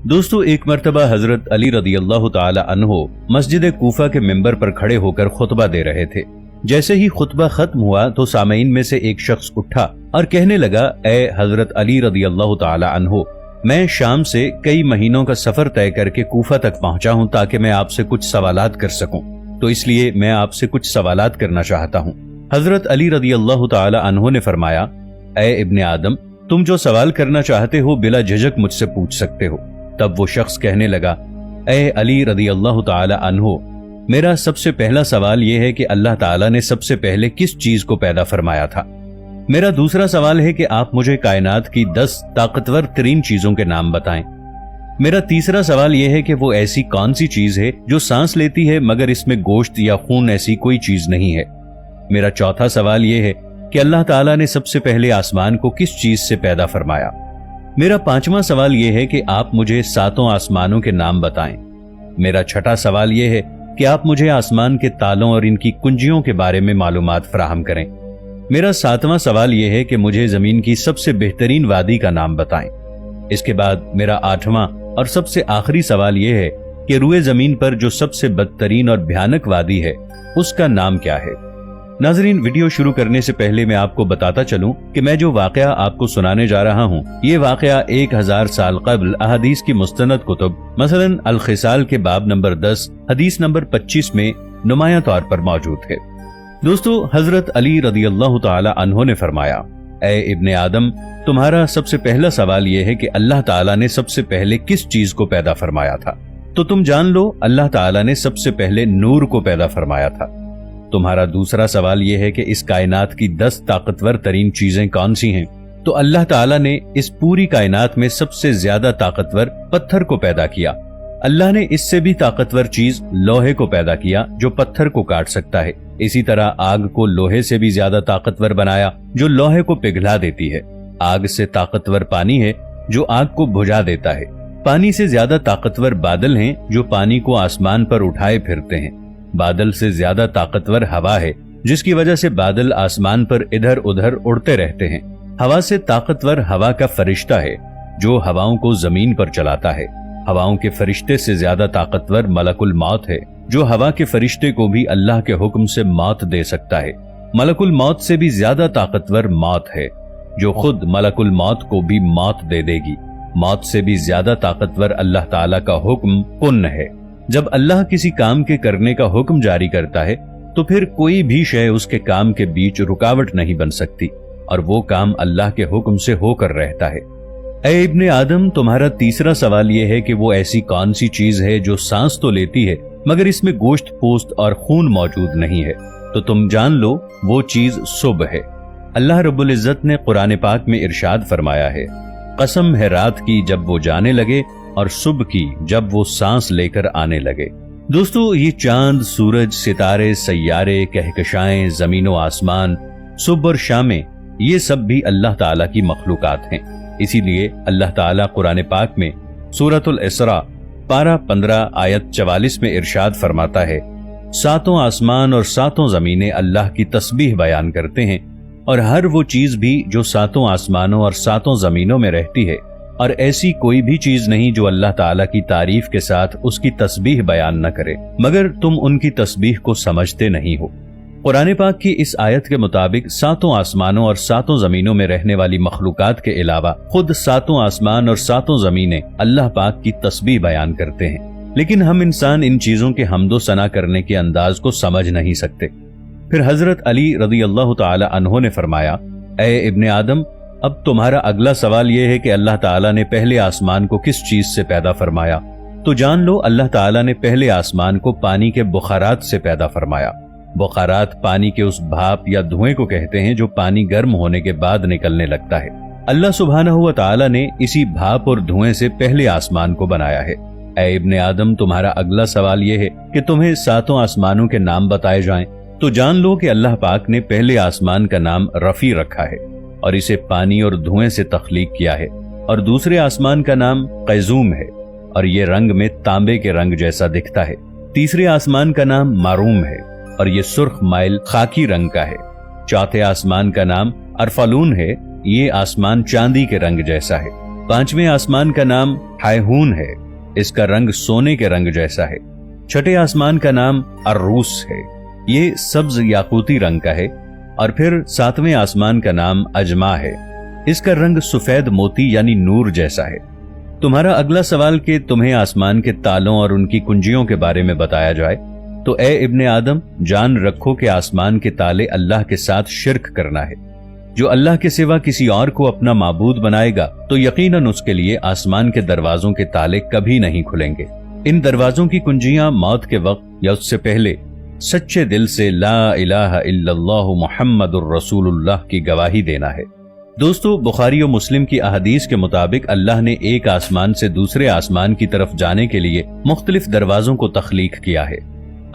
दोस्तों, एक मर्तबा हजरत अली रदी अल्लाह ताला अन्हो मस्जिद कूफा के मिंबर पर खड़े होकर खुतबा दे रहे थे। जैसे ही खुतबा खत्म हुआ तो सामईन में से एक शख्स उठा और कहने लगा, ए हजरत अली रदी अल्लाह ताला अन्हो, मैं शाम से कई महीनों का सफर तय करके कूफा तक पहुंचा हूं ताकि मैं आपसे कुछ सवालात कर सकूं, तो इसलिए मैं आपसे कुछ सवालात करना चाहता हूं। हजरत अली रदी अल्लाह ताला अन्हो ने फरमाया, ए इब्ने आदम, तुम जो सवाल करना चाहते हो बिला झिझक मुझसे पूछ सकते हो। तब वो शख्स कहने लगा, ए अली रदी अल्लाह ताला अन्हो, मेरा सबसे पहला सवाल यह है कि अल्लाह ताला ने सबसे पहले किस चीज को पैदा फरमाया था। मेरा दूसरा सवाल है कि आप मुझे कायनात की 10 ताकतवर तरीन चीजों के नाम बताएं। मेरा तीसरा सवाल यह है कि वो ऐसी कौन सी चीज है जो सांस लेती है मगर इसमें गोश्त या खून ऐसी कोई चीज नहीं है। मेरा चौथा सवाल यह है कि अल्लाह ताला ने सबसे पहले आसमान को किस चीज से पैदा फरमाया। मेरा पांचवा सवाल यह है कि आप मुझे 7 आसमानों के नाम बताएं। मेरा छठा सवाल यह है कि आप मुझे आसमान के तालों और इनकी कुंजियों के बारे में मालूमात फराहम करें। मेरा 7वां सवाल यह है कि मुझे जमीन की सबसे बेहतरीन वादी का नाम बताएं। इसके बाद मेरा 8वां और सबसे आखिरी सवाल यह है कि रुए जमीन पर जो सबसे बदतरीन और भयानक वादी है उसका नाम क्या है। नाजरीन, वीडियो शुरू करने से पहले मैं आपको बताता चलूं कि मैं जो वाकया आपको सुनाने जा रहा हूं, ये वाकया 1000 साल कबल अहादीस की मुस्तनद कुतुब मसलन अल खिसाल के बाब नंबर 10 हदीस नंबर 25 में नुमाया तौर पर मौजूद है। दोस्तों, हजरत अली रदी अल्लाह ताला अन्हो ने फरमाया, ए इब्ने आदम, तुम्हारा सबसे पहला सवाल यह है कि अल्लाह ताला ने सबसे पहले किस चीज को पैदा फरमाया था। तो तुम जान लो, अल्लाह ताला ने सबसे पहले नूर को पैदा फरमाया था। तुम्हारा दूसरा सवाल यह है कि इस कायनात की 10 ताकतवर तरीन चीजें कौन सी हैं। तो अल्लाह ताला ने इस पूरी कायनात में सबसे ज्यादा ताकतवर पत्थर को पैदा किया। अल्लाह ने इससे भी ताकतवर चीज लोहे को पैदा किया जो पत्थर को काट सकता है। इसी तरह आग को लोहे से भी ज्यादा ताकतवर बनाया जो लोहे को पिघला देती है। आग से ताकतवर पानी है जो आग को बुझा देता है। पानी से ज्यादा ताकतवर बादल हैं जो पानी को आसमान पर उठाए फिरते हैं। बादल से ज्यादा ताकतवर हवा है जिसकी वजह से बादल आसमान पर इधर उधर उड़ते रहते हैं। हवा से ताकतवर हवा का फरिश्ता है जो हवाओं को जमीन पर चलाता है। हवाओं के फरिश्ते से ज्यादा ताकतवर मलकुल मौत है जो हवा के फरिश्ते को भी अल्लाह के हुक्म से मौत दे सकता है। मलकुल मौत से भी ज्यादा ताकतवर मौत है जो खुद मलकुल मौत को भी मौत दे देगी। मौत से भी ज्यादा ताकतवर अल्लाह ताला का हुक्म कुन है। जब अल्लाह किसी काम के करने का हुक्म जारी करता है तो फिर कोई भी शय उसके काम के बीच रुकावट नहीं बन सकती और वो काम अल्लाह के हुक्म से होकर रहता है। ऐ इब्ने आदम, तुम्हारा तीसरा सवाल यह है कि वो ऐसी कौन सी चीज है जो सांस तो लेती है मगर इसमें गोश्त पोस्त और खून मौजूद नहीं है। तो तुम जान लो, वो चीज सुबह है। अल्लाह रब्बुल इज्जत ने कुरान पाक में इरशाद फरमाया है, कसम है रात की जब वो जाने लगे और सुबह की जब वो सांस लेकर आने लगे। दोस्तों, ये चांद, सूरज, सितारे, सैयारे, कहकशाएं, जमीनो आसमान, सुबह और शामें, ये सब भी अल्लाह ताला की मखलूकात हैं। इसीलिए अल्लाह ताला कुरान पाक में सूरतुल इसरा पारा 15 आयत 44 में इरशाद फरमाता है, 7 आसमान और 7 जमीनें अल्लाह की तस्बीह बयान करते हैं और हर वो चीज भी जो 7 आसमानों और 7 जमीनों में रहती है, और ऐसी कोई भी चीज नहीं जो अल्लाह ताला की तारीफ के साथ उसकी तस्बीह बयान न करे, मगर तुम उनकी तस्बीह को समझते नहीं हो। कुरान पाक की इस आयत के मुताबिक 7 आसमानों और 7 जमीनों में रहने वाली मखलूकात के अलावा खुद 7 आसमान और 7 जमीनें अल्लाह पाक की तस्बीह बयान करते हैं, लेकिन हम इंसान इन चीजों के हम्दो सना करने के अंदाज को समझ नहीं सकते। फिर हजरत अली रदी अल्लाह ताला अन्हो ने फरमाया, ए इब्ने आदम, अब तुम्हारा अगला सवाल यह है कि अल्लाह ताला ने पहले आसमान को किस चीज से पैदा फरमाया। तो जान लो, अल्लाह ताला ने पहले आसमान को पानी के बुखारात से पैदा फरमाया। बुखारात पानी के उस भाप या धुएं को कहते हैं जो पानी गर्म होने के बाद निकलने लगता है। अल्लाह सुब्हानहू व तआला ने इसी भाप और धुएं से पहले आसमान को बनाया है। ऐ इब्ने आदम, तुम्हारा अगला सवाल यह है कि तुम्हें 7 आसमानों के नाम बताए जाएं। तो जान लो कि अल्लाह पाक ने पहले आसमान का नाम रफी रखा है और इसे पानी और धुएं से तख्लीक किया है, और दूसरे आसमान का नाम कैजूम है और ये रंग में तांबे के रंग जैसा दिखता है। तीसरे आसमान का नाम मारूम है और ये सुर्ख माइल खाकी रंग का है। चौथे आसमान का नाम अरफालून है, ये आसमान चांदी के रंग जैसा है। पांचवें आसमान का नाम हायहून है, इसका रंग सोने के रंग जैसा है। छठे आसमान का नाम अर्रूस है, ये सब्ज याकूती रंग का है। और फिर सातवें आसमान का नाम अजमा है, इसका रंग सफेद मोती यानी नूर जैसा है। तुम्हारा अगला सवाल कि तुम्हें आसमान के तालों और उनकी कुंजियों के बारे में बताया जाए, तो ए इब्ने आदम, जान रखो कि आसमान के ताले अल्लाह के साथ शिर्क करना है। जो अल्लाह के सिवा किसी और को अपना माबूद बनाएगा तो यकीनन उसके लिए आसमान के दरवाजों के ताले कभी नहीं खुलेंगे। इन दरवाजों की कुंजियां मौत के वक्त या उससे पहले सच्चे दिल से ला इलाहा इल्लल्लाह मुहम्मदुर रसूलुल्लाह की गवाही देना है। दोस्तों, बुखारी और मुस्लिम की अहदीस के मुताबिक अल्लाह ने एक आसमान से दूसरे आसमान की तरफ जाने के लिए मुख्तलिफ दरवाजों को तख्लीक किया है।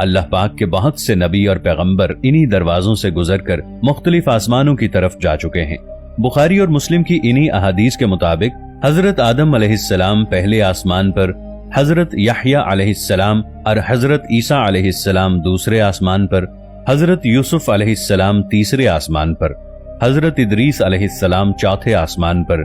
अल्लाह पाक के बहुत से नबी और पैगंबर इन्हीं दरवाजों से गुजरकर मुख्तलिफ आसमानों की तरफ जा चुके हैं। बुखारी और मुस्लिम की इन्हीं अहदीस के मुताबिक हजरत आदम अलैहिस्सलाम पहले आसमान पर, हजरत याह्या अलैहिस्सलाम और हजरत ईसा अलैहिस्सलाम दूसरे आसमान पर, हजरत यूसुफ अलैहिस्सलाम तीसरे आसमान पर, हजरत इदरीस अलैहिस्सलाम चौथे आसमान पर,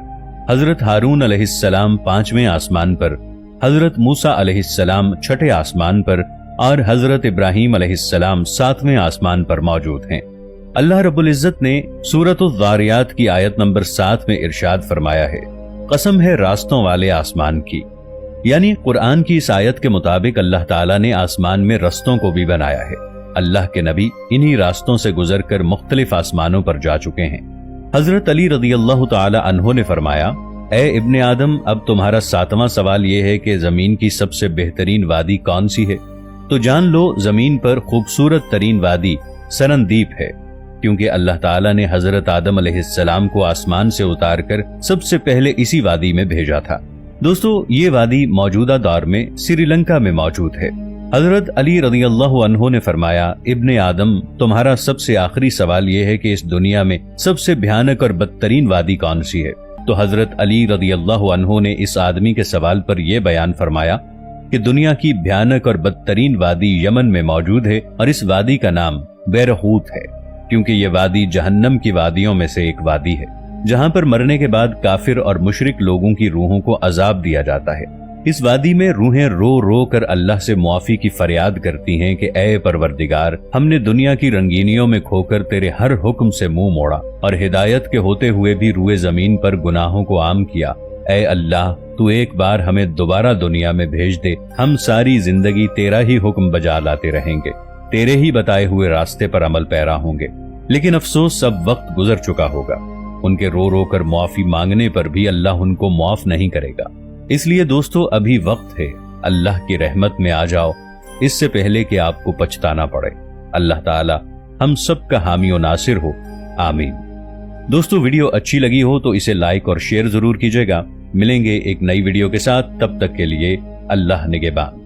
हजरत हारून अलैहिस्सलाम पांचवें आसमान पर, हजरत मूसा अलैहिस्सलाम छठे आसमान पर और हजरत इब्राहीम अलैहिस्सलाम सातवें आसमान पर मौजूद हैं। अल्लाह रब्बुल इज्जत ने सूरतुज़ ज़ारियात की आयत नंबर 7 में इरशाद फरमाया है, कसम है रास्तों वाले आसमान की। यानी कुरान की इस आयत के मुताबिक अल्लाह ताला ने आसमान में रस्तों को भी बनाया है। अल्लाह के नबी इन्हीं रास्तों से गुजरकर मुख्तलिफ आसमानों पर जा चुके हैं। हजरत अली रज़ियल्लाहु ताला अन्हो ने फरमाया, ए इब्ने आदम, अब तुम्हारा 7वां सवाल यह है कि जमीन की सबसे बेहतरीन वादी कौन सी है? तो जान लो, जमीन पर खूबसूरत तरीन वादी सरनदीप है, क्योंकि अल्लाह ताला ने हजरत आदम अलैहिस्सलाम को आसमान से उतारकर सबसे पहले इसी वादी में भेजा था। दोस्तों, ये वादी मौजूदा दौर में श्रीलंका में मौजूद है। हजरत अली रज़ियल्लाहु अन्हु ने फरमाया, इब्ने आदम, तुम्हारा सबसे आखिरी सवाल यह है कि इस दुनिया में सबसे भयानक और बदतरीन वादी कौन सी है? तो हजरत अली रज़ियल्लाहु अन्हु ने इस आदमी के सवाल पर यह बयान फरमाया कि दुनिया की भयानक और बदतरीन वादी यमन में मौजूद है और इस वादी का नाम बैरहूत है, क्योंकि यह वादी जहन्नम की वादियों में से एक वादी है, जहां पर मरने के बाद काफिर और मुशरिक लोगों की रूहों को अजाब दिया जाता है। इस वादी में रूहें रो रो कर अल्लाह से मुआफी की फरियाद करती हैं कि ए परवरदिगार, हमने दुनिया की रंगीनियों में खोकर तेरे हर हुक्म से मुंह मोड़ा और हिदायत के होते हुए भी रुए जमीन पर गुनाहों को आम किया। ए अल्लाह, तू एक बार हमें दोबारा दुनिया में भेज दे, हम सारी जिंदगी तेरा ही हुक्म बजा लाते रहेंगे, तेरे ही बताए हुए रास्ते पर अमल पैरा होंगे। लेकिन अफसोस, सब वक्त गुजर चुका होगा। उनके रो रो कर मुआफी मांगने पर भी अल्लाह उनको मुआफ नहीं करेगा। इसलिए दोस्तों, अभी वक्त है, अल्लाह की रहमत में आ जाओ, इससे पहले कि आपको पछताना पड़े। अल्लाह ताला हम सब का हामी और नासिर हो, आमीन। दोस्तों, वीडियो अच्छी लगी हो तो इसे लाइक और शेयर जरूर कीजिएगा। मिलेंगे एक नई वीडियो के साथ, तब तक के लिए अल्लाह निगहबान।